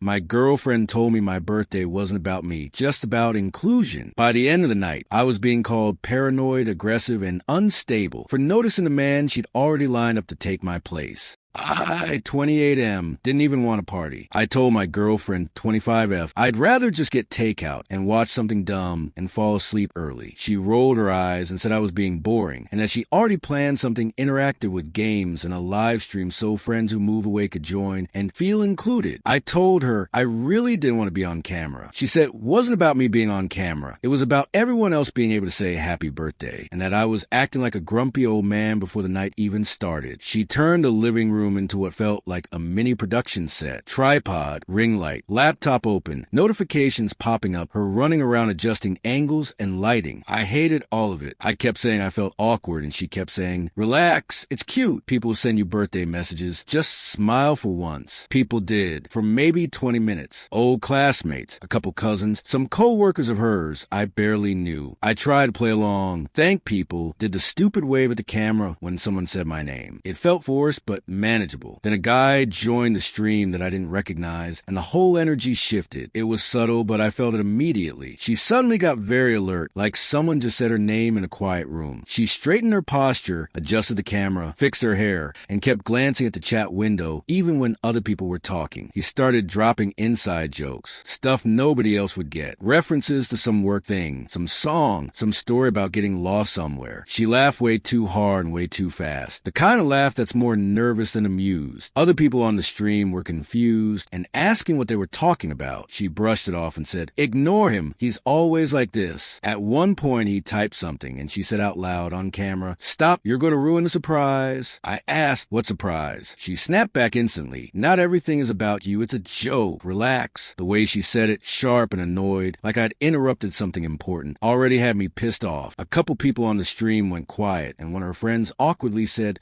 My girlfriend told me my birthday wasn't about me, just about inclusion. By the end of the night, I was being called paranoid, aggressive, and unstable for noticing the man she'd already lined up to take my place. I, 28M, didn't even want to party. I told my girlfriend, 25F, I'd rather just get takeout and watch something dumb and fall asleep early. She rolled her eyes and said I was being boring, and that she already planned something interactive with games and a live stream so friends who move away could join and feel included. I told her I really didn't want to be on camera. She said it wasn't about me being on camera. It was about everyone else being able to say happy birthday, and that I was acting like a grumpy old man before the night even started. She turned the living room into what felt like a mini production set. Tripod, ring light, laptop open, notifications popping up, her running around adjusting angles and lighting. I hated all of it. I kept saying I felt awkward, and she kept saying, relax, it's cute. People send you birthday messages. Just smile for once. People did, for maybe 20 minutes. Old classmates, a couple cousins, some co-workers of hers I barely knew. I tried to play along, thank people, did the stupid wave at the camera when someone said my name. It felt forced, but manageable. Then a guy joined the stream that I didn't recognize, and the whole energy shifted. It was subtle, but I felt it immediately. She suddenly got very alert, like someone just said her name in a quiet room. She straightened her posture, adjusted the camera, fixed her hair, and kept glancing at the chat window, even when other people were talking. He started dropping inside jokes, stuff nobody else would get, references to some work thing, some song, some story about getting lost somewhere. She laughed way too hard and way too fast. The kind of laugh that's more nervous than amused. Other people on the stream were confused and asking what they were talking about. She brushed it off and said, ignore him. He's always like this. At one point, he typed something, and she said out loud on camera, stop, you're going to ruin the surprise. I asked, what surprise? She snapped back instantly. Not everything is about you. It's a joke. Relax. The way she said it, sharp and annoyed, like I'd interrupted something important, already had me pissed off. A couple people on the stream went quiet, and one of her friends awkwardly said,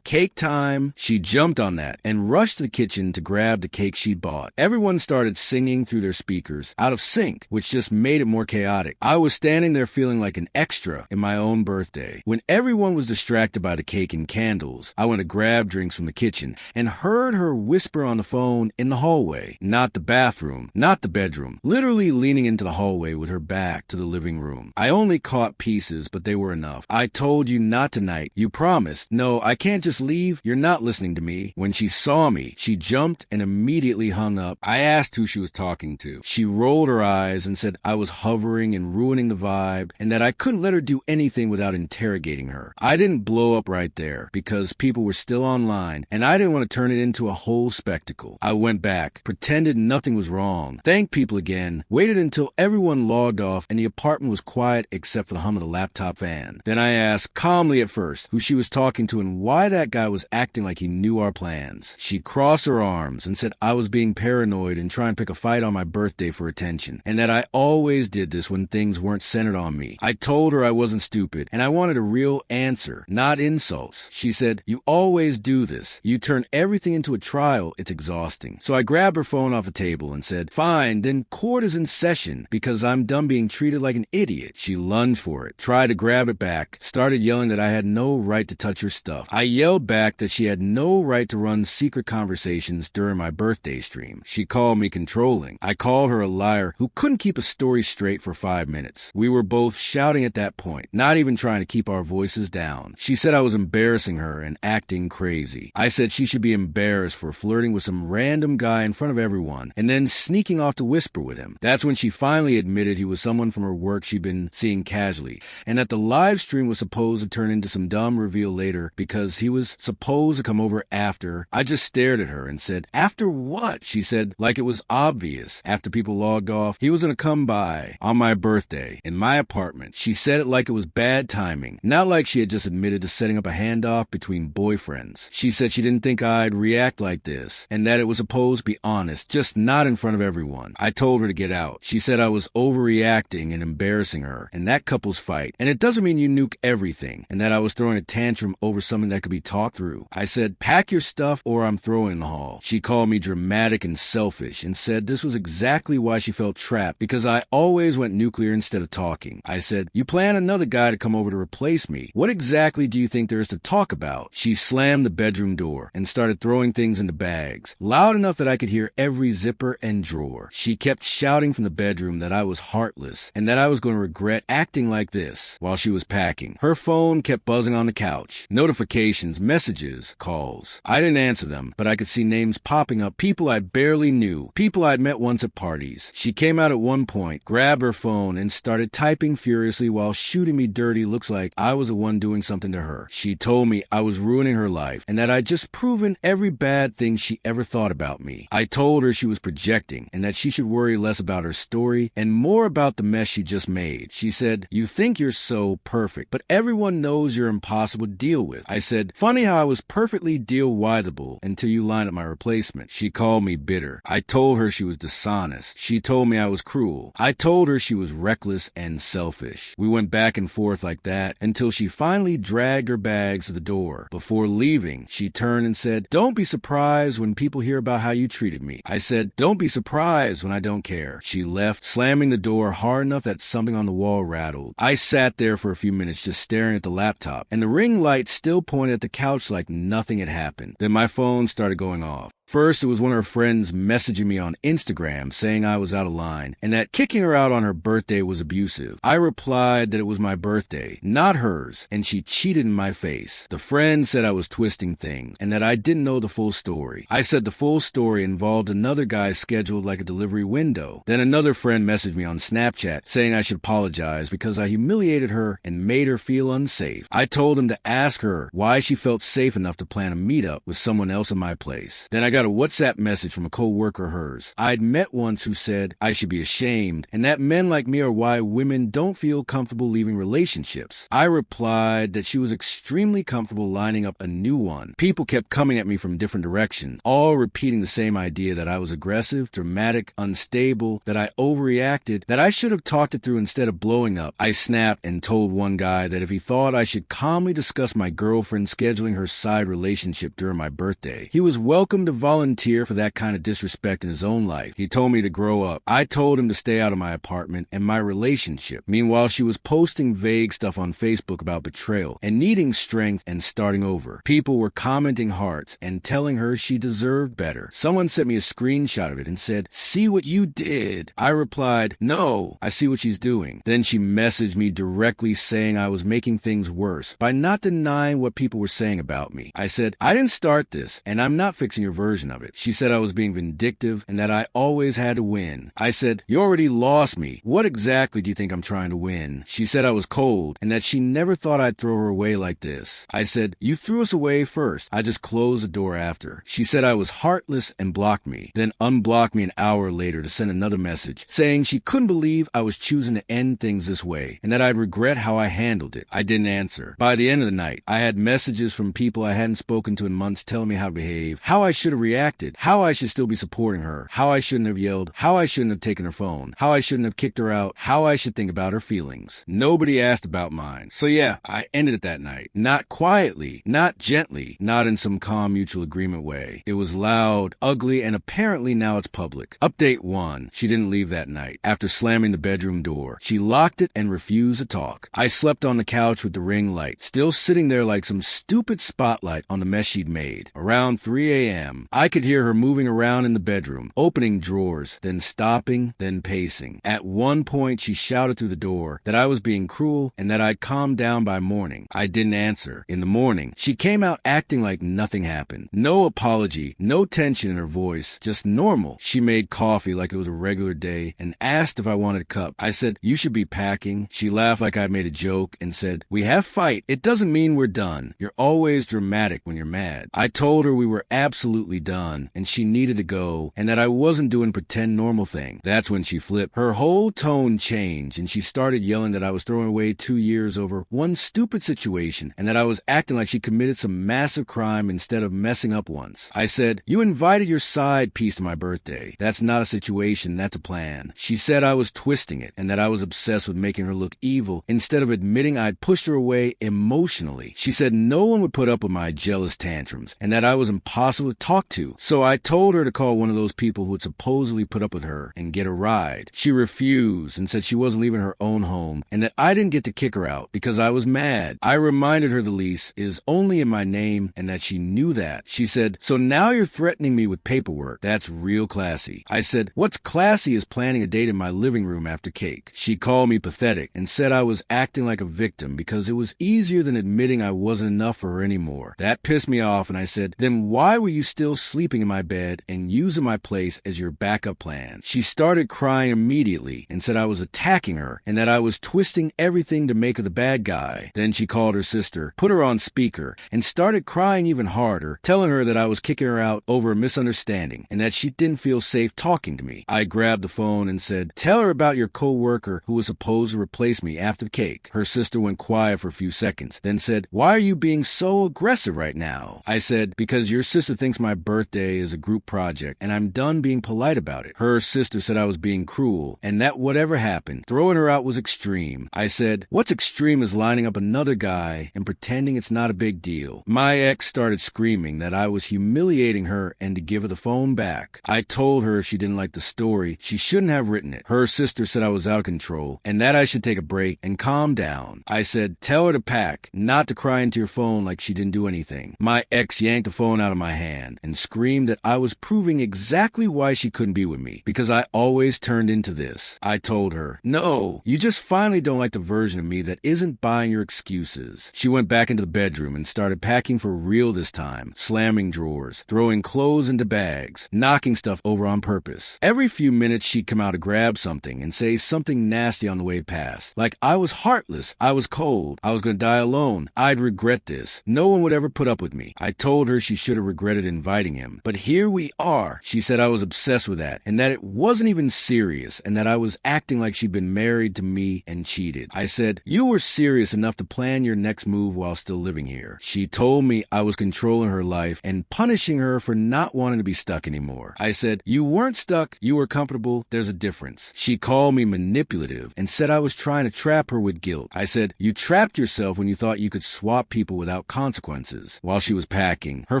cake time. She jumped on that and rushed to the kitchen to grab the cake she'd bought. Everyone started singing through their speakers, out of sync, which just made it more chaotic. I was standing there feeling like an extra in my own birthday. When everyone was distracted by the cake and candles, I went to grab drinks from the kitchen and heard her whisper on the phone in the hallway. Not the bathroom, not the bedroom, literally leaning into the hallway with her back to the living room. I only caught pieces, but they were enough. I told you not tonight. You promised. No, I can't just leave. You're not listening to me. When she saw me, she jumped and immediately hung up. I asked who she was talking to. She rolled her eyes and said I was hovering and ruining the vibe, and that I couldn't let her do anything without interrogating her. I didn't blow up right there because people were still online, and I didn't want to turn it into a whole spectacle. I went back, pretended nothing was wrong, thanked people again, waited until everyone logged off and the apartment was quiet except for the hum of the laptop fan. Then I asked, calmly at first, who she was talking to and why that guy was acting like he knew our plans. She crossed her arms and said I was being paranoid and trying to pick a fight on my birthday for attention, and that I always did this when things weren't centered on me. I told her I wasn't stupid, and I wanted a real answer, not insults. She said, you always do this. You turn everything into a trial. It's exhausting. So I grabbed her phone off the table and said, fine, then court is in session because I'm done being treated like an idiot. She lunged for it, tried to grab it back, started yelling that I had no right to touch her stuff. I yelled back that she had no right to run secret conversations during my birthday stream. She called me controlling. I called her a liar who couldn't keep a story straight for 5 minutes. We were both shouting at that point, not even trying to keep our voices down. She said I was embarrassing her and acting crazy. I said she should be embarrassed for flirting with some random guy in front of everyone and then sneaking off to whisper with him. That's when she finally admitted he was someone from her work she'd been seeing casually, and that the live stream was supposed to turn into some dumb reveal later because he was supposed to come over after. I just stared at her and said, after what? She said, like it was obvious. After people logged off, he was going to come by on my birthday in my apartment. She said it like it was bad timing, not like she had just admitted to setting up a handoff between boyfriends. She said she didn't think I'd react like this and that it was supposed to be honest, just not in front of everyone. I told her to get out. She said I was overreacting and embarrassing her and that couple's fight, and it doesn't mean you nuke everything, and that I was throwing a tantrum over something that could be talked through. I said pack your stuff or I'm throwing in the hall. She called me dramatic and selfish and said this was exactly why she felt trapped, because I always went nuclear instead of talking. I said, you plan another guy to come over to replace me. What exactly do you think there is to talk about? She slammed the bedroom door and started throwing things into bags, loud enough that I could hear every zipper and drawer. She kept shouting from the bedroom that I was heartless and that I was going to regret acting like this while she was packing. Her phone kept buzzing on the couch. Notifications, messages, calls. I didn't answer them, but I could see names popping up, people I barely knew, people I'd met once at parties. She came out at one point, grabbed her phone, and started typing furiously while shooting me dirty looks like I was the one doing something to her. She told me I was ruining her life and that I'd just proven every bad thing she ever thought about me. I told her she was projecting and that she should worry less about her story and more about the mess she just made. She said, you think you're so perfect, but everyone knows you're impossible to deal with. I said, funny how I was perfectly deal-withable until you lined up my replacement. She called me bitter. I told her she was dishonest. She told me I was cruel. I told her she was reckless and selfish. We went back and forth like that until she finally dragged her bags to the door. Before leaving, she turned and said, don't be surprised when people hear about how you treated me. I said, don't be surprised when I don't care. She left, slamming the door hard enough that something on the wall rattled. I sat there for a few minutes just staring at the laptop, and the ring light still pointed at the couch like nothing had happened. Then my phone started going off. First, it was one of her friends messaging me on Instagram saying I was out of line and that kicking her out on her birthday was abusive. I replied that it was my birthday, not hers, and she cheated in my face. The friend said I was twisting things and that I didn't know the full story. I said the full story involved another guy scheduled like a delivery window. Then another friend messaged me on Snapchat saying I should apologize because I humiliated her and made her feel unsafe. I told him to ask her why she felt safe enough to plan a meetup with someone else in my place. Then I got a WhatsApp message from a co-worker of hers I'd met once who said I should be ashamed and that men like me are why women don't feel comfortable leaving relationships. I replied that she was extremely comfortable lining up a new one. People kept coming at me from different directions, all repeating the same idea that I was aggressive, dramatic, unstable, that I overreacted, that I should have talked it through instead of blowing up. I snapped and told one guy that if he thought I should calmly discuss my girlfriend scheduling her side relationship during my birthday, he was welcome to volunteer for that kind of disrespect in his own life. He told me to grow up. I told him to stay out of my apartment and my relationship. Meanwhile, she was posting vague stuff on Facebook about betrayal and needing strength and starting over. People were commenting hearts and telling her she deserved better. Someone sent me a screenshot of it and said, see what you did. I replied, no, I see what she's doing. Then she messaged me directly saying I was making things worse by not denying what people were saying about me. I said, I didn't start this and I'm not fixing your version of it. She said I was being vindictive and that I always had to win. I said, you already lost me. What exactly do you think I'm trying to win? She said I was cold and that she never thought I'd throw her away like this. I said, you threw us away first. I just closed the door after. She said I was heartless and blocked me, then unblocked me an hour later to send another message saying she couldn't believe I was choosing to end things this way and that I'd regret how I handled it. I didn't answer. By the end of the night, I had messages from people I hadn't spoken to in months telling me how to behave, how I should have reacted, how I should still be supporting her, how I shouldn't have yelled, how I shouldn't have taken her phone, how I shouldn't have kicked her out, how I should think about her feelings. Nobody asked about mine. So yeah, I ended it that night. Not quietly, not gently, not in some calm mutual agreement way. It was loud, ugly, and apparently now it's public. Update 1. She didn't leave that night. After slamming the bedroom door, she locked it and refused to talk. I slept on the couch with the ring light, still sitting there like some stupid spotlight on the mess she'd made. Around 3 a.m., I could hear her moving around in the bedroom, opening drawers, then stopping, then pacing. At one point, she shouted through the door that I was being cruel and that I'd calm down by morning. I didn't answer. In the morning, she came out acting like nothing happened. No apology, no tension in her voice, just normal. She made coffee like it was a regular day and asked if I wanted a cup. I said, you should be packing. She laughed like I'd made a joke and said, we have fight. It doesn't mean we're done. You're always dramatic when you're mad. I told her we were absolutely done, and she needed to go, and that I wasn't doing pretend normal thing. That's when she flipped. Her whole tone changed, and she started yelling that I was throwing away 2 years over one stupid situation, and that I was acting like she committed some massive crime instead of messing up once. I said, "You invited your side piece to my birthday. That's not a situation, that's a plan." She said I was twisting it, and that I was obsessed with making her look evil instead of admitting I'd pushed her away emotionally. She said no one would put up with my jealous tantrums, and that I was impossible to talk to. So I told her to call one of those people who would supposedly put up with her and get a ride. She refused and said she wasn't leaving her own home, and that I didn't get to kick her out because I was mad. I reminded her the lease is only in my name and that she knew that. She said, "So now you're threatening me with paperwork. That's real classy." I said, "What's classy is planning a date in my living room after cake." She called me pathetic and said I was acting like a victim because it was easier than admitting I wasn't enough for her anymore. That pissed me off, and I said, "Then why were you still sleeping in my bed and using my place as your backup plan?" She started crying immediately and said I was attacking her and that I was twisting everything to make her the bad guy. Then she called her sister, put her on speaker, and started crying even harder, telling her that I was kicking her out over a misunderstanding and that she didn't feel safe talking to me. I grabbed the phone and said, "Tell her about your co-worker who was supposed to replace me after the cake." Her sister went quiet for a few seconds, then said, "Why are you being so aggressive right now?" I said, "Because your sister thinks my birthday is a group project and I'm done being polite about it." Her sister said I was being cruel and that whatever happened, throwing her out was extreme. I said, "What's extreme is lining up another guy and pretending it's not a big deal." My ex started screaming that I was humiliating her and to give her the phone back. I told her if she didn't like the story, she shouldn't have written it. Her sister said I was out of control and that I should take a break and calm down. I said, "Tell her to pack, not to cry into your phone like she didn't do anything." My ex yanked the phone out of my hand and screamed that I was proving exactly why she couldn't be with me, because I always turned into this. I told her, "No, you just finally don't like the version of me that isn't buying your excuses." She went back into the bedroom and started packing for real this time, slamming drawers, throwing clothes into bags, knocking stuff over on purpose. Every few minutes she'd come out to grab something and say something nasty on the way past, like I was heartless, I was cold, I was going to die alone, I'd regret this, no one would ever put up with me. I told her she should have regretted inviting him, but here we are. She said I was obsessed with that and that it wasn't even serious and that I was acting like she'd been married to me and cheated. I said, "You were serious enough to plan your next move while still living here." She told me I was controlling her life and punishing her for not wanting to be stuck anymore. I said, "You weren't stuck, you were comfortable, there's a difference." She called me manipulative and said I was trying to trap her with guilt. I said, "You trapped yourself when you thought you could swap people without consequences." While she was packing, her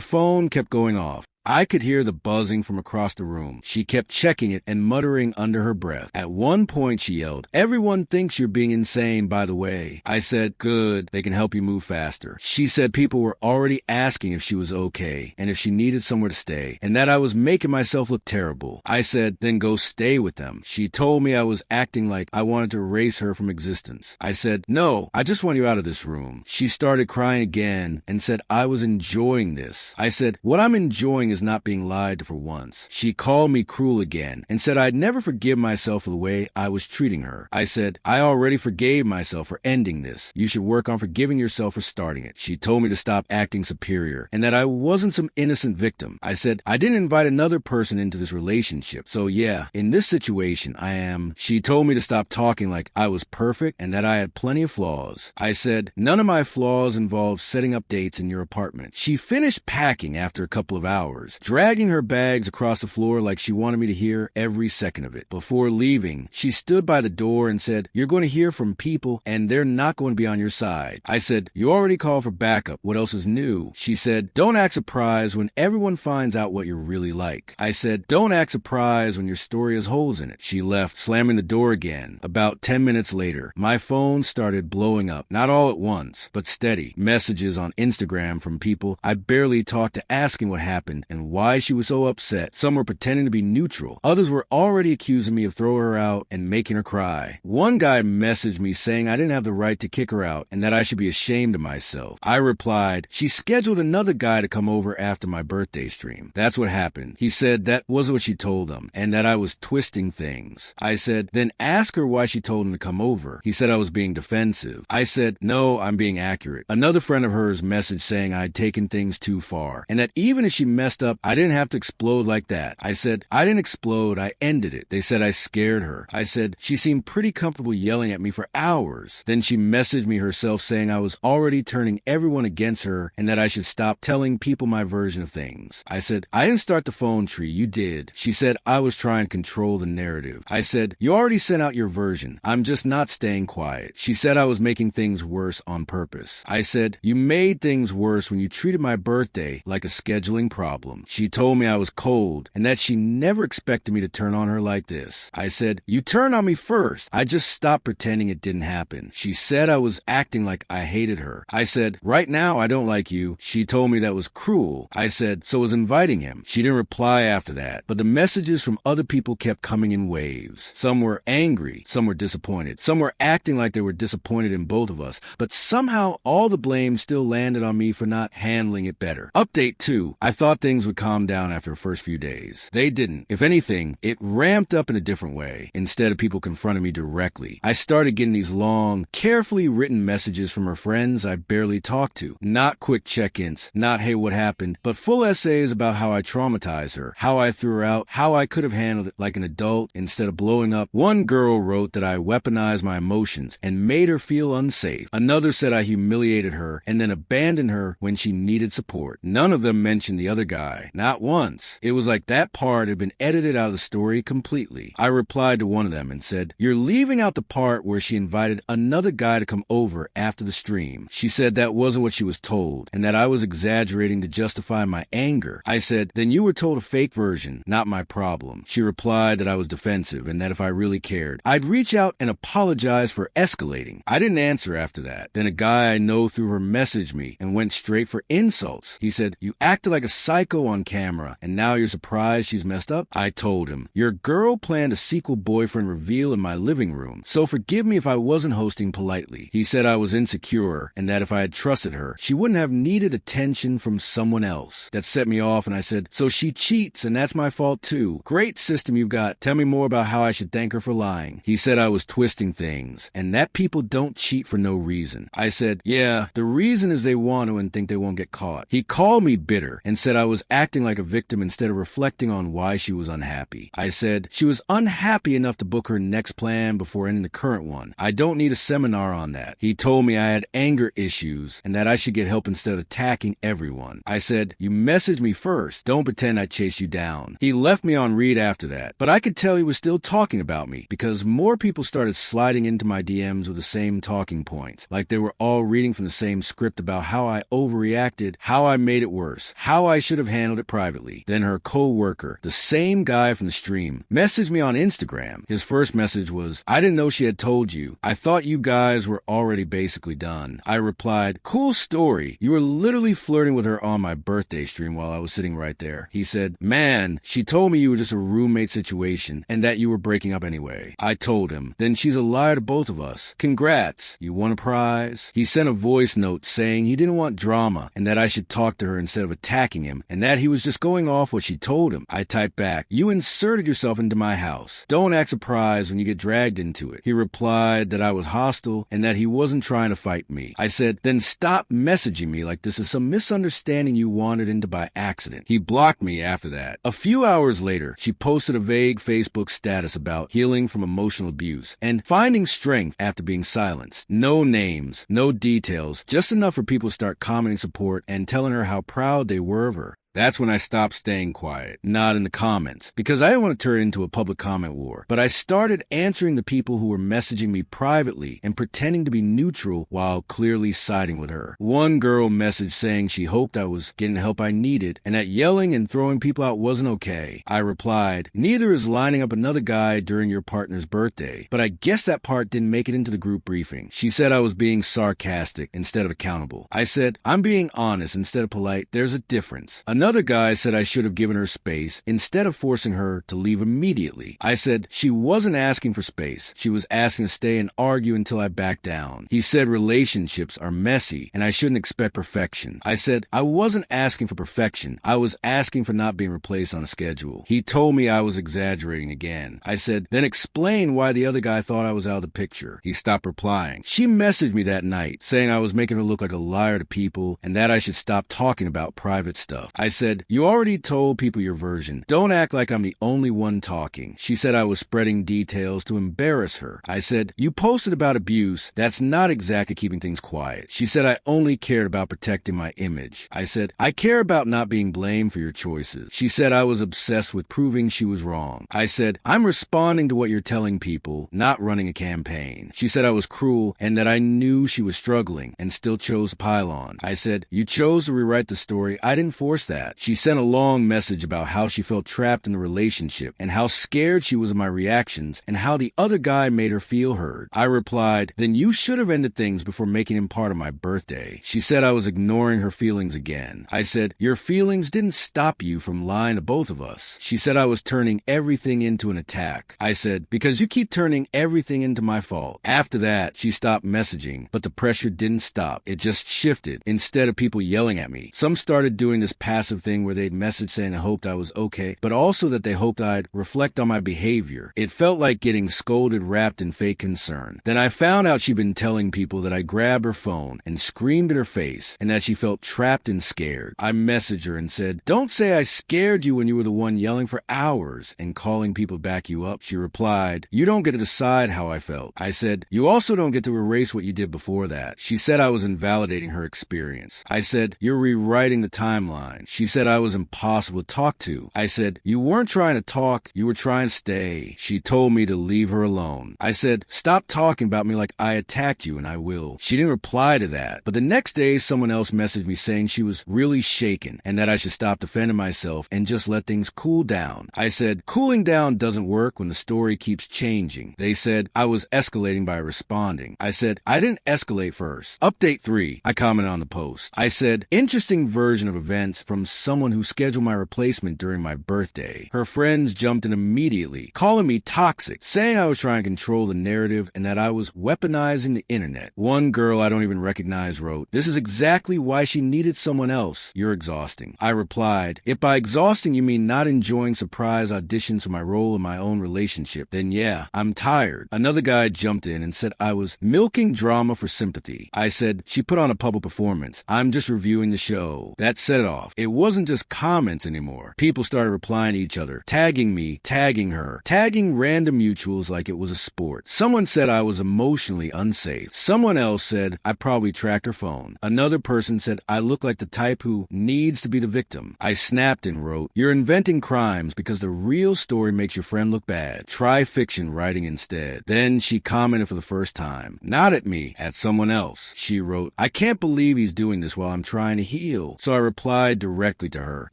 phone kept going off. I could hear the buzzing from across the room. She kept checking it and muttering under her breath. At one point she yelled, "Everyone thinks you're being insane, by the way." I said, "Good, they can help you move faster." She said people were already asking if she was okay and if she needed somewhere to stay, and that I was making myself look terrible. I said, "Then go stay with them." She told me I was acting like I wanted to erase her from existence. I said, "No, I just want you out of this room." She started crying again and said I was enjoying this. I said, "What I'm enjoying is not being lied to for once." She called me cruel again and said I'd never forgive myself for the way I was treating her. I said, "I already forgave myself for ending this. You should work on forgiving yourself for starting it." She told me to stop acting superior and that I wasn't some innocent victim. I said, "I didn't invite another person into this relationship. So yeah, in this situation, I am." She told me to stop talking like I was perfect and that I had plenty of flaws. I said, "None of my flaws involve setting up dates in your apartment." She finished packing after a couple of hours, dragging her bags across the floor like she wanted me to hear every second of it. Before leaving, she stood by the door and said, "You're going to hear from people and they're not going to be on your side." I said, "You already called for backup. What else is new?" She said, "Don't act surprised when everyone finds out what you're really like." I said, "Don't act surprised when your story has holes in it." She left, slamming the door again. About 10 minutes later, my phone started blowing up. Not all at once, but steady. Messages on Instagram from people I barely talked to asking what happened and why she was so upset. Some were pretending to be neutral. Others were already accusing me of throwing her out and making her cry. One guy messaged me saying I didn't have the right to kick her out and that I should be ashamed of myself. I replied, "She scheduled another guy to come over after my birthday stream. That's what happened." He said that wasn't what she told him and that I was twisting things. I said, "Then ask her why she told him to come over." He said I was being defensive. I said, "No, I'm being accurate." Another friend of hers messaged saying I'd taken things too far and that even if she messed up, I didn't have to explode like that. I said, I didn't explode, I ended it. They said I scared her. I said, she seemed pretty comfortable yelling at me for hours. Then she messaged me herself saying I was already turning everyone against her and that I should stop telling people my version of things. I said, I didn't start the phone tree, you did. She said I was trying to control the narrative. I said, you already sent out your version. I'm just not staying quiet. She said I was making things worse on purpose. I said, you made things worse when you treated my birthday like a scheduling problem. She told me I was cold and that she never expected me to turn on her like this. I said, you turned on me first. I just stopped pretending it didn't happen. She said I was acting like I hated her. I said, right now I don't like you. She told me that was cruel. I said, so was inviting him. She didn't reply after that, but the messages from other people kept coming in waves. Some were angry, some were disappointed, some were acting like they were disappointed in both of us, but somehow all the blame still landed on me for not handling it better. Update 2. I thought things would calm down after the first few days. They didn't. If anything, it ramped up in a different way. Instead of people confronting me directly, I started getting these long, carefully written messages from her friends I barely talked to. Not quick check-ins, not hey what happened, but full essays about how I traumatized her, how I threw her out, how I could have handled it like an adult instead of blowing up. One girl wrote that I weaponized my emotions and made her feel unsafe. Another said I humiliated her and then abandoned her when she needed support. None of them mentioned the other guy, not once. It was like that part had been edited out of the story completely. I replied to one of them and said, you're leaving out the part where she invited another guy to come over after the stream. She said that wasn't what she was told and that I was exaggerating to justify my anger. I said, then you were told a fake version, not my problem. She replied that I was defensive and that if I really cared, I'd reach out and apologize for escalating. I didn't answer after that. Then a guy I know through her messaged me and went straight for insults. He said, you acted like a psycho on camera and now you're surprised she's messed up? I told him, your girl planned a sequel boyfriend reveal in my living room, so forgive me if I wasn't hosting politely. He said I was insecure and that if I had trusted her, she wouldn't have needed attention from someone else. That set me off and I said, so she cheats and that's my fault too. Great system you've got. Tell me more about how I should thank her for lying. He said I was twisting things and that people don't cheat for no reason. I said, yeah, the reason is they want to and think they won't get caught. He called me bitter and said I was acting like a victim instead of reflecting on why she was unhappy. I said she was unhappy enough to book her next plan before ending the current one. I don't need a seminar on that. He told me I had anger issues and that I should get help instead of attacking everyone. I said, you messaged me first. Don't pretend I chased you down. He left me on read after that, but I could tell he was still talking about me because more people started sliding into my DMs with the same talking points, like they were all reading from the same script about how I overreacted, how I made it worse, how I should have handled it privately. Then her co-worker, the same guy from the stream, messaged me on Instagram. His first message was, I didn't know she had told you. I thought you guys were already basically done. I replied, cool story. You were literally flirting with her on my birthday stream while I was sitting right there. He said, man, she told me you were just a roommate situation and that you were breaking up anyway. I told him, then she's a liar to both of us. Congrats. You won a prize. He sent a voice note saying he didn't want drama and that I should talk to her instead of attacking him and that he was just going off what she told him. I typed back, you inserted yourself into my house. Don't act surprised when you get dragged into it. He replied that I was hostile and that he wasn't trying to fight me. I said, then stop messaging me like this is some misunderstanding you wandered into by accident. He blocked me after that. A few hours later, she posted a vague Facebook status about healing from emotional abuse and finding strength after being silenced. No names, no details, just enough for people to start commenting support and telling her how proud they were of her. That's when I stopped staying quiet, not in the comments, because I didn't want to turn it into a public comment war. But I started answering the people who were messaging me privately and pretending to be neutral while clearly siding with her. One girl messaged saying she hoped I was getting the help I needed and that yelling and throwing people out wasn't okay. I replied, neither is lining up another guy during your partner's birthday, but I guess that part didn't make it into the group briefing. She said I was being sarcastic instead of accountable. I said, I'm being honest instead of polite. There's a difference. Another guy said I should have given her space instead of forcing her to leave immediately. I said she wasn't asking for space. She was asking to stay and argue until I backed down. He said relationships are messy and I shouldn't expect perfection. I said I wasn't asking for perfection. I was asking for not being replaced on a schedule. He told me I was exaggerating again. I said, then explain why the other guy thought I was out of the picture. He stopped replying. She messaged me that night saying I was making her look like a liar to people and that I should stop talking about private stuff. I said, you already told people your version. Don't act like I'm the only one talking. She said I was spreading details to embarrass her. I said, you posted about abuse. That's not exactly keeping things quiet. She said I only cared about protecting my image. I said, I care about not being blamed for your choices. She said I was obsessed with proving she was wrong. I said, I'm responding to what you're telling people, not running a campaign. She said I was cruel and that I knew she was struggling and still chose to pile on. I said, you chose to rewrite the story. I didn't force that. She sent a long message about how she felt trapped in the relationship and how scared she was of my reactions and how the other guy made her feel heard. I replied, then you should have ended things before making him part of my birthday. She said I was ignoring her feelings again. I said, your feelings didn't stop you from lying to both of us. She said I was turning everything into an attack. I said, because you keep turning everything into my fault. After that, she stopped messaging, but the pressure didn't stop. It just shifted. Instead of people yelling at me, some started doing this passive thing where they'd message saying they hoped I was okay, but also that they hoped I'd reflect on my behavior. It felt like getting scolded wrapped in fake concern. Then I found out she'd been telling people that I grabbed her phone and screamed in her face and that she felt trapped and scared. I messaged her and said, don't say I scared you when you were the one yelling for hours and calling people to back you up. She replied, you don't get to decide how I felt. I said, you also don't get to erase what you did before that. She said I was invalidating her experience. I said, you're rewriting the timeline. She said I was impossible to talk to. I said, you weren't trying to talk, you were trying to stay. She told me to leave her alone. I said, stop talking about me like I attacked you, and I will. She didn't reply to that, but the next day someone else messaged me saying she was really shaken and that I should stop defending myself and just let things cool down. I said, cooling down doesn't work when the story keeps changing. They said I was escalating by responding. I said, I didn't escalate first. Update 3, I commented on the post. I said, interesting version of events from someone who scheduled my replacement during my birthday. Her friends jumped in immediately, calling me toxic, saying I was trying to control the narrative and that I was weaponizing the internet. One girl I don't even recognize wrote, this is exactly why she needed someone else. You're exhausting. I replied, if by exhausting you mean not enjoying surprise auditions for my role in my own relationship, then yeah, I'm tired. Another guy jumped in and said I was milking drama for sympathy. I said, she put on a public performance. I'm just reviewing the show. That set it off. It wasn't just comments anymore. People started replying to each other, tagging me, tagging her, tagging random mutuals like it was a sport. Someone said I was emotionally unsafe. Someone else said I probably tracked her phone. Another person said I look like the type who needs to be the victim. I snapped and wrote, you're inventing crimes because the real story makes your friend look bad. Try fiction writing instead. Then she commented for the first time, not at me, at someone else. She wrote, I can't believe he's doing this while I'm trying to heal. So I replied directly to her,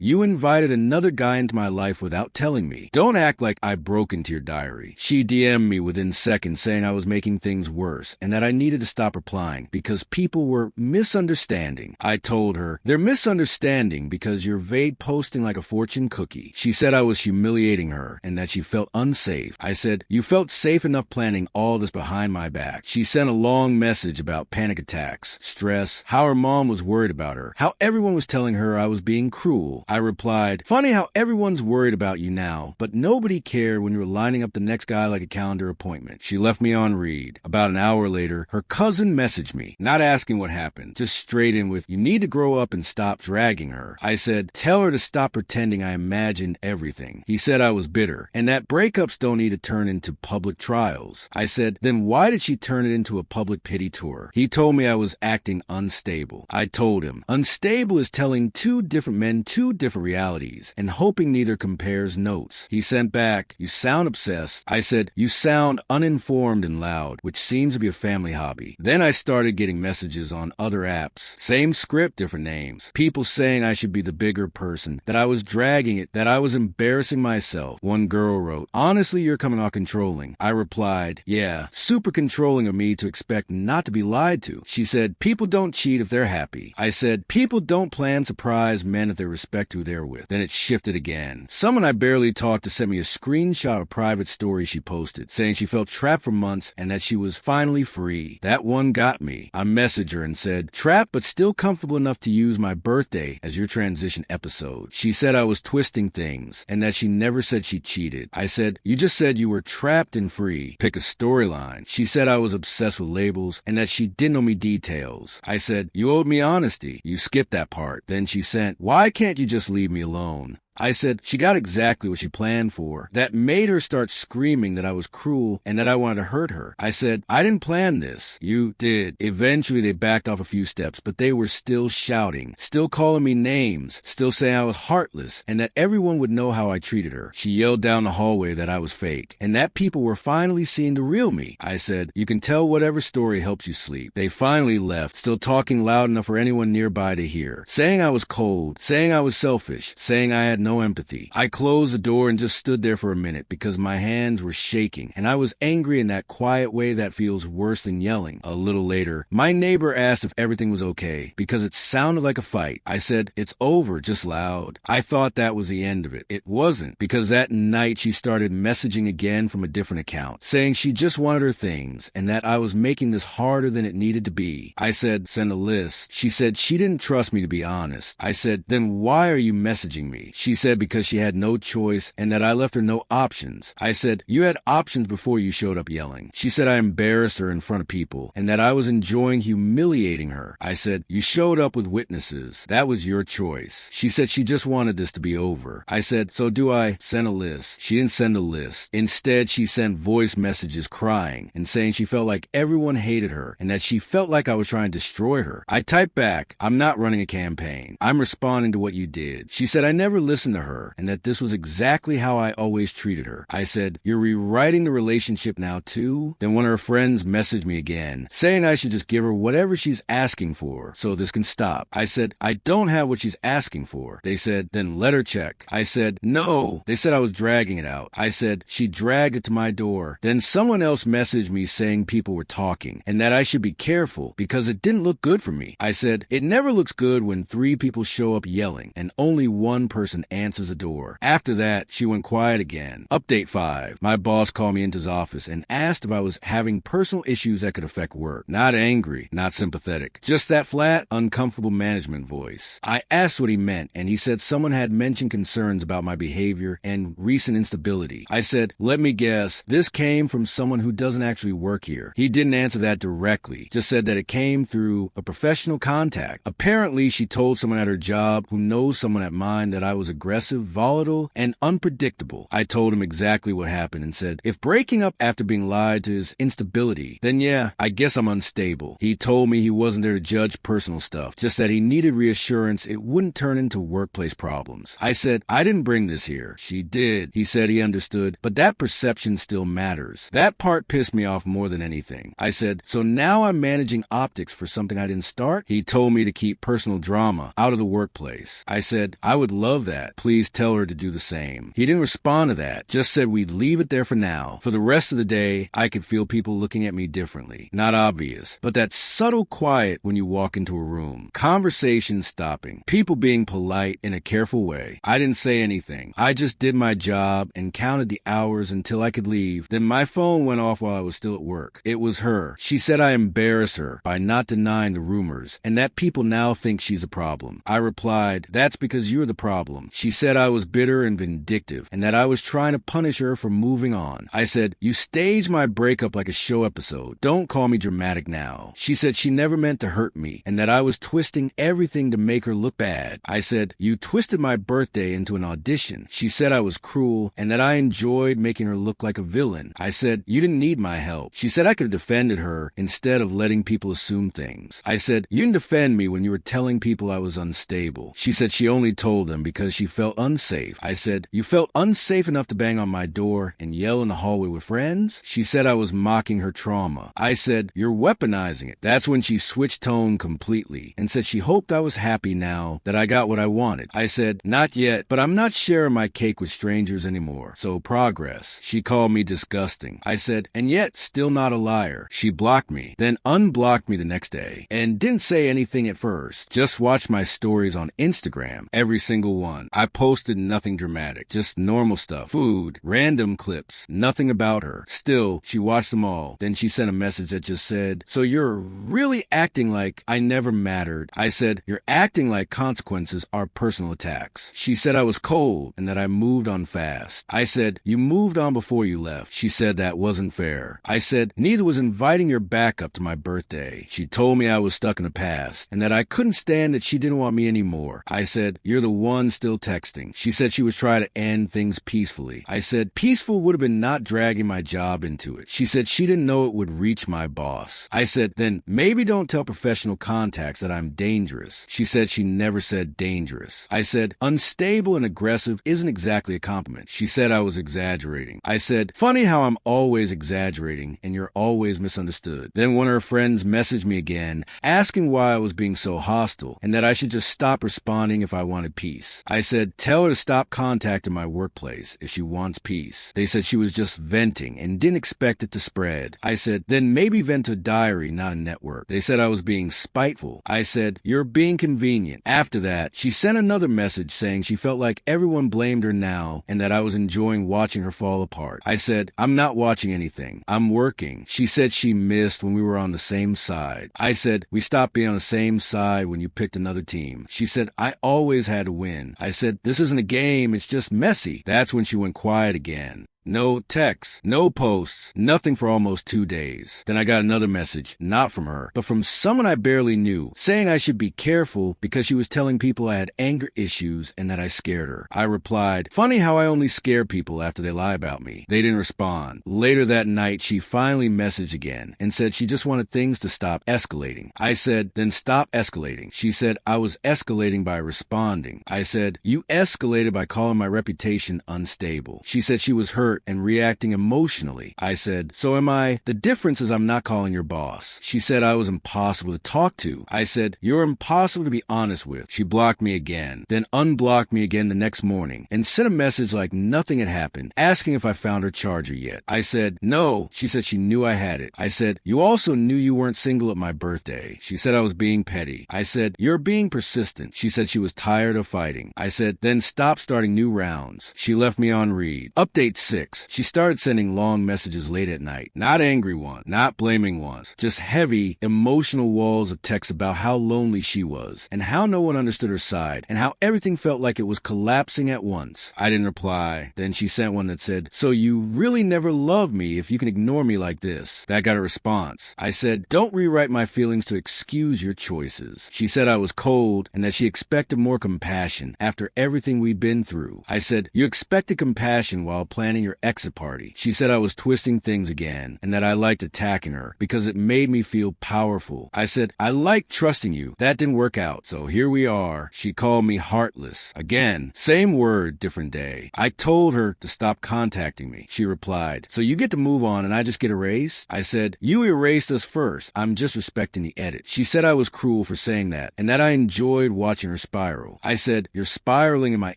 you invited another guy into my life without telling me. Don't act like I broke into your diary. She DM'd me within seconds saying I was making things worse and that I needed to stop replying because people were misunderstanding. I told her, they're misunderstanding because you're vague posting like a fortune cookie. She said I was humiliating her and that she felt unsafe. I said, you felt safe enough planning all this behind my back. She sent a long message about panic attacks, stress, how her mom was worried about her, how everyone was telling her I was being cruel. I replied, funny how everyone's worried about you now, but nobody cared when you were lining up the next guy like a calendar appointment. She left me on read. About an hour later, her cousin messaged me, not asking what happened, just straight in with, you need to grow up and stop dragging her. I said, tell her to stop pretending I imagined everything. He said I was bitter, and that breakups don't need to turn into public trials. I said, then why did she turn it into a public pity tour? He told me I was acting unstable. I told him, unstable is telling two different men two different realities and hoping neither compares notes. He sent back, you sound obsessed. I said, you sound uninformed and loud, which seems to be a family hobby. Then I started getting messages on other apps. Same script, different names. People saying I should be the bigger person, that I was dragging it, that I was embarrassing myself. One girl wrote, honestly, you're coming off controlling. I replied, yeah, super controlling of me to expect not to be lied to. She said, people don't cheat if they're happy. I said, people don't plan surprise men if they respect who they're with. Then it shifted again. Someone I barely talked to sent me a screenshot of a private story she posted, saying she felt trapped for months and that she was finally free. That one got me. I messaged her and said, trapped but still comfortable enough to use my birthday as your transition episode. She said I was twisting things and that she never said she cheated. I said, you just said you were trapped and free. Pick a storyline. She said I was obsessed with labels and that she didn't know me details. I said, you owed me honesty. You skipped that part. Then she sent, why "Why can't you just leave me alone?" I said she got exactly what she planned for. That made her start screaming that I was cruel and that I wanted to hurt her. I said, "I didn't plan this." "You did." Eventually they backed off a few steps, but they were still shouting, still calling me names, still saying I was heartless and that everyone would know how I treated her. She yelled down the hallway that I was fake and that people were finally seeing the real me. I said, "You can tell whatever story helps you sleep." They finally left, still talking loud enough for anyone nearby to hear, saying I was cold, saying I was selfish, saying I had no empathy. I closed the door and just stood there for a minute because my hands were shaking and I was angry in that quiet way that feels worse than yelling. A little later, my neighbor asked if everything was okay because it sounded like a fight. I said, "It's over," just loud. I thought that was the end of it. It wasn't, because that night she started messaging again from a different account, saying she just wanted her things and that I was making this harder than it needed to be. I said, "Send a list." She said she didn't trust me, to be honest. I said, "Then why are you messaging me?" She said because she had no choice and that I left her no options. I said, "You had options before you showed up yelling." She said I embarrassed her in front of people and that I was enjoying humiliating her. I said, "You showed up with witnesses. That was your choice." She said she just wanted this to be over. I said, "So do I send a list?" She didn't send a list. Instead, she sent voice messages crying and saying she felt like everyone hated her and that she felt like I was trying to destroy her. I typed back, "I'm not running a campaign. I'm responding to what you did." She said I never listened to her and that this was exactly how I always treated her. I said, "You're rewriting the relationship now too?" Then one of her friends messaged me again, saying I should just give her whatever she's asking for so this can stop. I said, "I don't have what she's asking for." They said, "Then let her check." I said, "No." They said I was dragging it out. I said, "She dragged it to my door." Then someone else messaged me saying people were talking and that I should be careful because it didn't look good for me. I said, "It never looks good when 3 people show up yelling and only one person answers the door." After that, she went quiet again. Update 5. My boss called me into his office and asked if I was having personal issues that could affect work. Not angry, not sympathetic, just that flat, uncomfortable management voice. I asked what he meant and he said someone had mentioned concerns about my behavior and recent instability. I said, "Let me guess, this came from someone who doesn't actually work here." He didn't answer that directly, just said that it came through a professional contact. Apparently, she told someone at her job who knows someone at mine that I was aggressive, volatile, and unpredictable. I told him exactly what happened and said, if breaking up after being lied to is instability, then yeah, I guess I'm unstable. He told me he wasn't there to judge personal stuff, just that he needed reassurance it wouldn't turn into workplace problems. I said, "I didn't bring this here." She did. He said he understood, but that perception still matters. That part pissed me off more than anything. I said, "So now I'm managing optics for something I didn't start?" He told me to keep personal drama out of the workplace. I said, "I would love that. Please tell her to do the same." He didn't respond to that, just said we'd leave it there for now. For the rest of the day, I could feel people looking at me differently. Not obvious, but that subtle quiet when you walk into a room. Conversations stopping. People being polite in a careful way. I didn't say anything. I just did my job and counted the hours until I could leave. Then my phone went off while I was still at work. It was her. She said I embarrassed her by not denying the rumors and that people now think she's a problem. I replied, "That's because you're the problem." She said I was bitter and vindictive and that I was trying to punish her for moving on. I said, "You staged my breakup like a show episode. Don't call me dramatic now." She said she never meant to hurt me and that I was twisting everything to make her look bad. I said, "You twisted my birthday into an audition." She said I was cruel and that I enjoyed making her look like a villain. I said, "You didn't need my help." She said I could have defended her instead of letting people assume things. I said, "You didn't defend me when you were telling people I was unstable." She said she only told them because she felt unsafe. I said, "You felt unsafe enough to bang on my door and yell in the hallway with friends?" She said I was mocking her trauma. I said, "You're weaponizing it." That's when she switched tone completely and said she hoped I was happy now that I got what I wanted. I said, "Not yet, but I'm not sharing my cake with strangers anymore. So progress." She called me disgusting. I said, "And yet still not a liar." She blocked me, then unblocked me the next day and didn't say anything at first. Just watched my stories on Instagram, every single one. I posted nothing dramatic, just normal stuff, food, random clips, nothing about her. Still, she watched them all. Then she sent a message that just said, "So you're really acting like I never mattered." I said, "You're acting like consequences are personal attacks." She said I was cold and that I moved on fast. I said, "You moved on before you left." She said that wasn't fair. I said, "Neither was inviting your backup to my birthday." She told me I was stuck in the past and that I couldn't stand that she didn't want me anymore. I said, "You're the one still texting." She said she was trying to end things peacefully. I said, "Peaceful would have been not dragging my job into it." She said she didn't know it would reach my boss. I said, "Then maybe don't tell professional contacts that I'm dangerous." She said she never said dangerous. I said, "Unstable and aggressive isn't exactly a compliment." She said I was exaggerating. I said, "Funny how I'm always exaggerating and you're always misunderstood." Then one of her friends messaged me again, asking why I was being so hostile and that I should just stop responding if I wanted peace. I said, "Tell her to stop contacting my workplace if she wants peace." They said she was just venting and didn't expect it to spread. I said, "Then maybe vent to a diary, not a network." They said I was being spiteful. I said, "You're being convenient." After that, she sent another message saying she felt like everyone blamed her now and that I was enjoying watching her fall apart. I said, "I'm not watching anything. I'm working." She said she missed when we were on the same side. I said, "We stopped being on the same side when you picked another team." She said, "I always had to win." I said, "This isn't a game, it's just messy." That's when she went quiet again. No texts, no posts, nothing for almost 2 days. Then I got another message, not from her, but from someone I barely knew, saying I should be careful because she was telling people I had anger issues and that I scared her. I replied, "Funny how I only scare people after they lie about me." They didn't respond. Later that night, she finally messaged again and said she just wanted things to stop escalating. I said, "Then stop escalating." She said I was escalating by responding. I said, "You escalated by calling my reputation unstable." She said she was hurt and reacting emotionally. I said, "So am I. The difference is I'm not calling your boss." She said I was impossible to talk to. I said, "You're impossible to be honest with." She blocked me again, then unblocked me again the next morning and sent a message like nothing had happened, asking if I found her charger yet. I said, "No." She said she knew I had it. I said, "You also knew you weren't single at my birthday." She said I was being petty. I said, "You're being persistent." She said she was tired of fighting. I said, "Then stop starting new rounds." She left me on read. Update 6. She started sending long messages late at night. Not angry ones, not blaming ones, just heavy, emotional walls of text about how lonely she was and how no one understood her side and how everything felt like it was collapsing at once. I didn't reply. Then she sent one that said, "So you really never loved me if you can ignore me like this." That got a response. I said, "Don't rewrite my feelings to excuse your choices." She said I was cold and that she expected more compassion after everything we'd been through. I said, "You expected compassion while planning your exit party." She said I was twisting things again and that I liked attacking her because it made me feel powerful. I said, "I like trusting you. That didn't work out, so here we are." She called me heartless. Again, same word, different day. I told her to stop contacting me. She replied, "So you get to move on and I just get erased?" I said, "You erased us first. I'm just respecting the edit." She said I was cruel for saying that and that I enjoyed watching her spiral. I said, "You're spiraling in my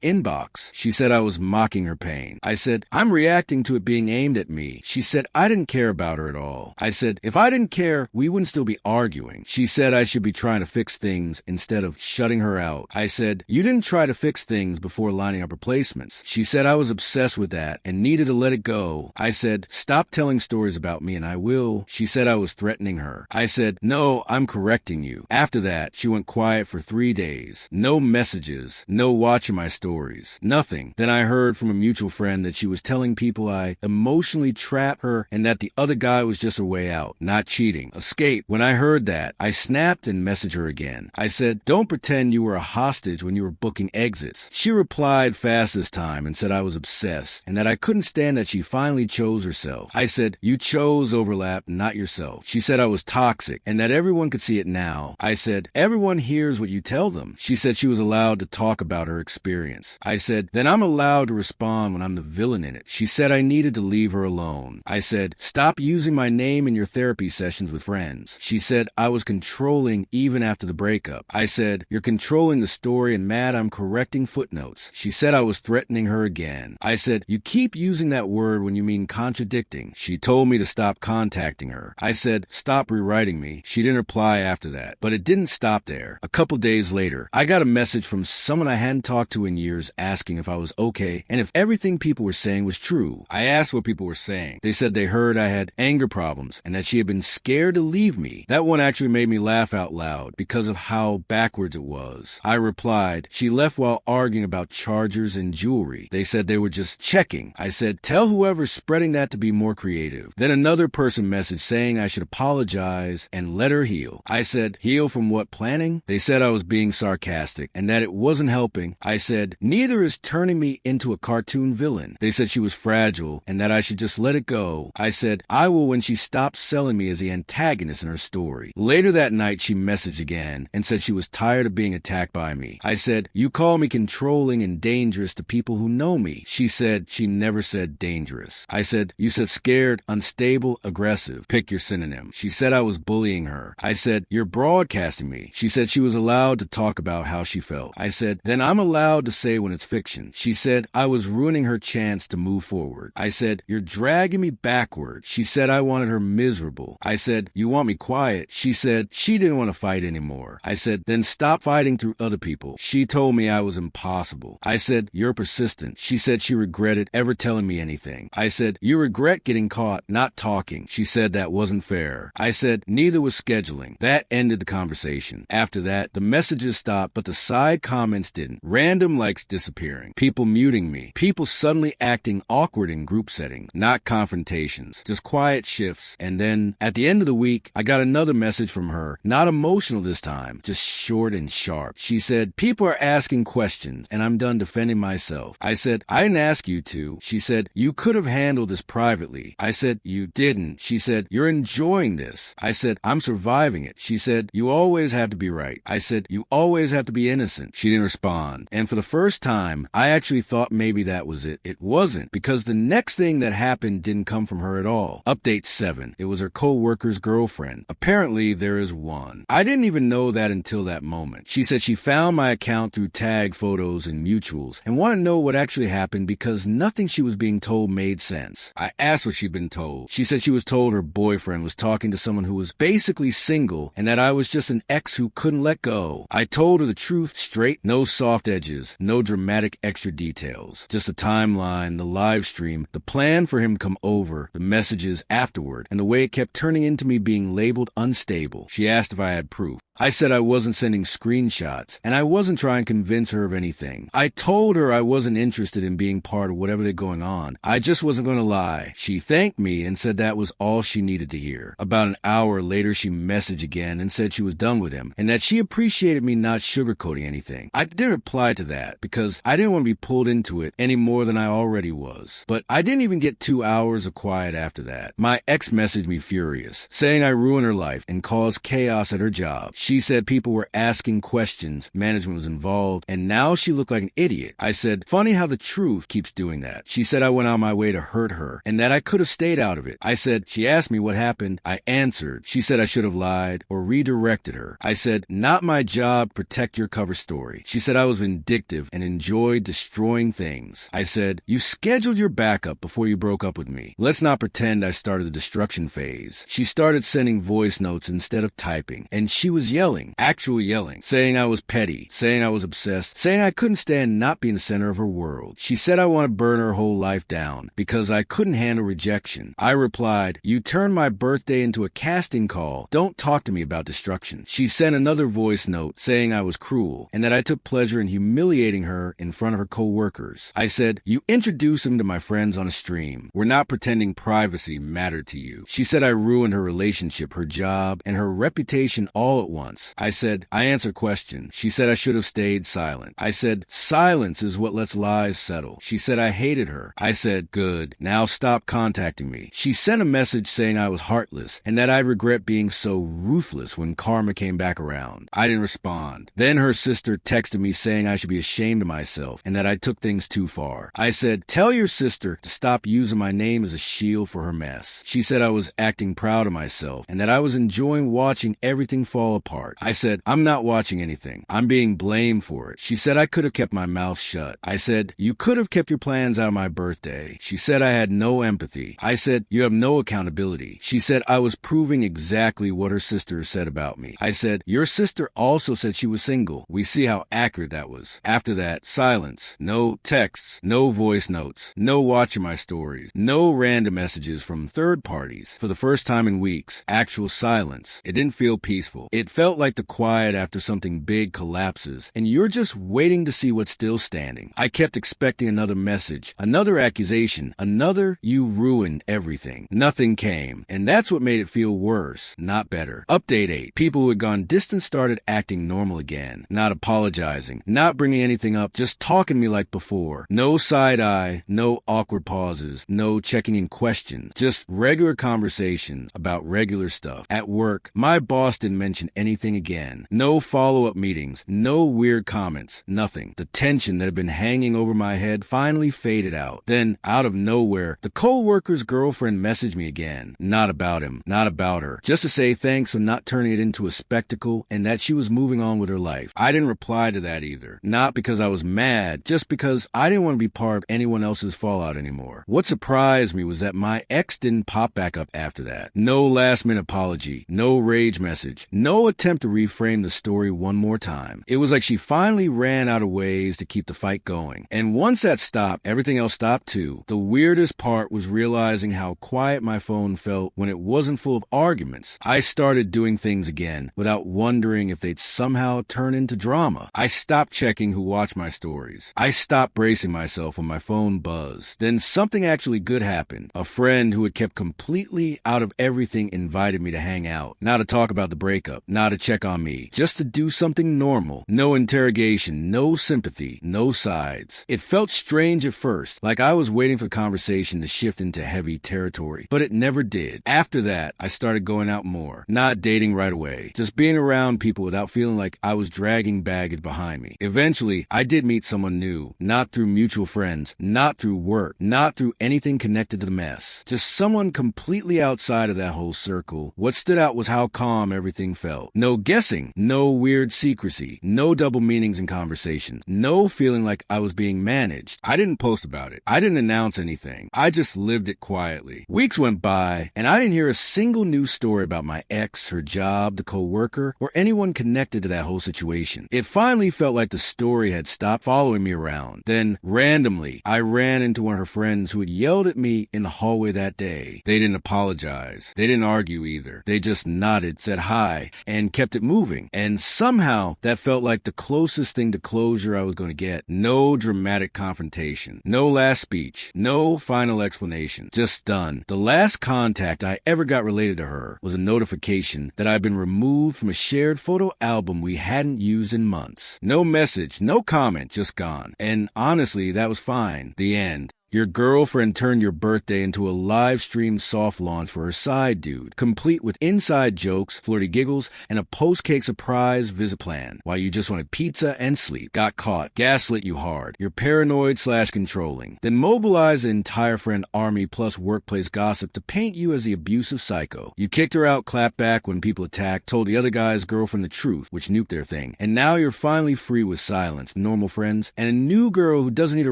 inbox." She said I was mocking her pain. I said, "I'm reacting to it being aimed at me." She said I didn't care about her at all. I said, "If I didn't care, we wouldn't still be arguing." She said I should be trying to fix things instead of shutting her out. I said, "You didn't try to fix things before lining up replacements." She said I was obsessed with that and needed to let it go. I said, "Stop telling stories about me and I will." She said I was threatening her. I said, "No, I'm correcting you." After that, she went quiet for 3 days. No messages, no watching my stories, nothing. Then I heard from a mutual friend that she was telling people I emotionally trapped her and that the other guy was just a way out, not cheating, escape. When I heard that, I snapped and messaged her again. I said, "Don't pretend you were a hostage when you were booking exits." She replied fast this time and said I was obsessed and that I couldn't stand that she finally chose herself. I said, "You chose overlap, not yourself." She said I was toxic and that everyone could see it now. I said, "Everyone hears what you tell them." She said she was allowed to talk about her experience. I said, "Then I'm allowed to respond when I'm the villain in it." She She said I needed to leave her alone. I said, stop using my name in your therapy sessions with friends. She said I was controlling even after the breakup. I said, you're controlling the story and mad I'm correcting footnotes. She said I was threatening her again. I said, you keep using that word when you mean contradicting. She told me to stop contacting her. I said, stop rewriting me. She didn't reply after that, but it didn't stop there. A couple days later, I got a message from someone I hadn't talked to in years asking if I was okay and if everything people were saying was true. I asked what people were saying. They said they heard I had anger problems and that she had been scared to leave me. That one actually made me laugh out loud because of how backwards it was. I replied, she left while arguing about chargers and jewelry. They said they were just checking. I said, tell whoever's spreading that to be more creative. Then another person messaged saying I should apologize and let her heal. I said, heal from what, planning? They said I was being sarcastic and that it wasn't helping. I said, neither is turning me into a cartoon villain. They said she was fragile and that I should just let it go. I said, I will when she stops selling me as the antagonist in her story. Later that night, she messaged again and said she was tired of being attacked by me. I said, you call me controlling and dangerous to people who know me. She said she never said dangerous. I said, you said scared, unstable, aggressive. Pick your synonym. She said I was bullying her. I said, you're broadcasting me. She said she was allowed to talk about how she felt. I said, then I'm allowed to say when it's fiction. She said I was ruining her chance to move forward. I said, you're dragging me backward. She said I wanted her miserable. I said, you want me quiet? She said she didn't want to fight anymore. I said, then stop fighting through other people. She told me I was impossible. I said, you're persistent. She said she regretted ever telling me anything. I said, you regret getting caught not talking. She said that wasn't fair. I said, neither was scheduling. That ended the conversation. After that, the messages stopped, but the side comments didn't. Random likes disappearing. People muting me. People suddenly acting awkward in group settings. Not confrontations. Just quiet shifts. And then, at the end of the week, I got another message from her. Not emotional this time. Just short and sharp. She said, people are asking questions, and I'm done defending myself. I said, I didn't ask you to. She said, you could have handled this privately. I said, you didn't. She said, you're enjoying this. I said, I'm surviving it. She said, you always have to be right. I said, you always have to be innocent. She didn't respond. And for the first time, I actually thought maybe that was it. It wasn't, because the next thing that happened didn't come from her at all. Update 7. It was her co-worker's girlfriend. Apparently, there is one. I didn't even know that until that moment. She said she found my account through tag photos and mutuals and wanted to know what actually happened because nothing she was being told made sense. I asked what she'd been told. She said she was told her boyfriend was talking to someone who was basically single and that I was just an ex who couldn't let go. I told her the truth straight, no soft edges, no dramatic extra details, just a timeline, the live stream, the plan for him to come over, the messages afterward, and the way it kept turning into me being labeled unstable. She asked if I had proof. I said I wasn't sending screenshots, and I wasn't trying to convince her of anything. I told her I wasn't interested in being part of whatever they're going on. I just wasn't going to lie. She thanked me and said that was all she needed to hear. About an hour later, she messaged again and said she was done with him, and that she appreciated me not sugarcoating anything. I didn't reply to that, because I didn't want to be pulled into it any more than I already was. But I didn't even get 2 hours of quiet after that. My ex messaged me furious, saying I ruined her life and caused chaos at her job. She said people were asking questions, management was involved, and now she looked like an idiot. I said, funny how the truth keeps doing that. She said I went on my way to hurt her, and that I could have stayed out of it. I said, she asked me what happened. I answered. She said I should have lied or redirected her. I said, not my job, protect your cover story. She said I was vindictive and enjoyed destroying things. I said, you scheduled your backup before you broke up with me. Let's not pretend I started the destruction phase. She started sending voice notes instead of typing, and she was yelling. Actual yelling, saying I was petty, saying I was obsessed, saying I couldn't stand not being the center of her world. She said I want to burn her whole life down because I couldn't handle rejection. I replied, you turned my birthday into a casting call. Don't talk to me about destruction. She sent another voice note saying I was cruel and that I took pleasure in humiliating her in front of her co-workers. I said, you introduce him to my friends on a stream. We're not pretending privacy mattered to you. She said I ruined her relationship, her job, and her reputation all at once. once. I said, I answer question. She said I should have stayed silent. I said, silence is what lets lies settle. She said I hated her. I said, good. Now stop contacting me. She sent a message saying I was heartless and that I'd regret being so ruthless when karma came back around. I didn't respond. Then her sister texted me saying I should be ashamed of myself and that I took things too far. I said, tell your sister to stop using my name as a shield for her mess. She said I was acting proud of myself and that I was enjoying watching everything fall apart. I said, I'm not watching anything. I'm being blamed for it. She said I could have kept my mouth shut. I said, you could have kept your plans out of my birthday. She said I had no empathy. I said, you have no accountability. She said I was proving exactly what her sister said about me. I said, your sister also said she was single. We see how accurate that was. After that, silence. No texts, no voice notes, no watching my stories, no random messages from third parties. For the first time in weeks, actual silence. It didn't feel peaceful. It felt like the quiet after something big collapses, and you're just waiting to see what's still standing. I kept expecting another message, another accusation, another you ruined everything. Nothing came, and that's what made it feel worse, not better. Update 8. People who had gone distant started acting normal again, not apologizing, not bringing anything up, just talking to me like before. No side eye, no awkward pauses, no checking in questions, just regular conversations about regular stuff. At work, my boss didn't mention anything again. No follow-up meetings, no weird comments, nothing. The tension that had been hanging over my head finally faded out. Then, out of nowhere, the co-worker's girlfriend messaged me again. Not about him, not about her. Just to say thanks for not turning it into a spectacle and that she was moving on with her life. I didn't reply to that either. Not because I was mad, just because I didn't want to be part of anyone else's fallout anymore. What surprised me was that my ex didn't pop back up after that. No last-minute apology, no rage message, no attempt to reframe the story one more time. It was like she finally ran out of ways to keep the fight going. And once that stopped, everything else stopped too. The weirdest part was realizing how quiet my phone felt when it wasn't full of arguments. I started doing things again without wondering if they'd somehow turn into drama. I stopped checking who watched my stories. I stopped bracing myself when my phone buzzed. Then something actually good happened. A friend who had kept completely out of everything invited me to hang out. Not to talk about the breakup, not to check on me, just to do something normal. No interrogation, no sympathy, no sides. It felt strange at first, like I was waiting for the conversation to shift into heavy territory, but it never did. After that, I started going out more. Not dating right away, just being around people without feeling like I was dragging baggage behind me. Eventually, I did meet someone new, not through mutual friends, not through work, not through anything connected to the mess. Just someone completely outside of that whole circle. What stood out was how calm everything felt. No guessing, no weird secrecy, no double meanings in conversations, no feeling like I was being managed. I didn't post about it. I didn't announce anything. I just lived it quietly. Weeks went by, and I didn't hear a single news story about my ex, her job, the co-worker, or anyone connected to that whole situation. It finally felt like the story had stopped following me around. Then, randomly, I ran into one of her friends who had yelled at me in the hallway that day. They didn't apologize. They didn't argue either. They just nodded, said hi, and kept it moving. And somehow, that felt like the closest thing to closure I was going to get. No dramatic confrontation. No last speech. No final explanation. Just done. The last contact I ever got related to her was a notification that I'd been removed from a shared photo album we hadn't used in months. No message, no comment, just gone. And honestly, that was fine. The end. Your girlfriend turned your birthday into a live-streamed soft launch for her side dude, complete with inside jokes, flirty giggles, and a post-cake surprise visit plan, while you just wanted pizza and sleep. Got caught, gaslit you hard, you're paranoid/controlling, then mobilized an entire friend army plus workplace gossip to paint you as the abusive psycho. You kicked her out, clapped back when people attacked, told the other guy's girlfriend the truth, which nuked their thing, and now you're finally free with silence, normal friends, and a new girl who doesn't need a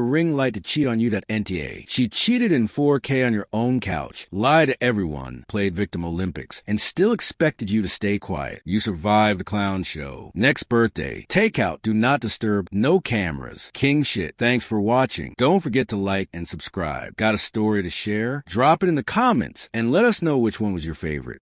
ring light to cheat on you that NTA. She cheated in 4K on your own couch, lied to everyone, played victim Olympics, and still expected you to stay quiet. You survived the clown show. Next birthday, takeout, do not disturb, no cameras. King shit. Thanks for watching. Don't forget to like and subscribe. Got a story to share? Drop it in the comments and let us know which one was your favorite.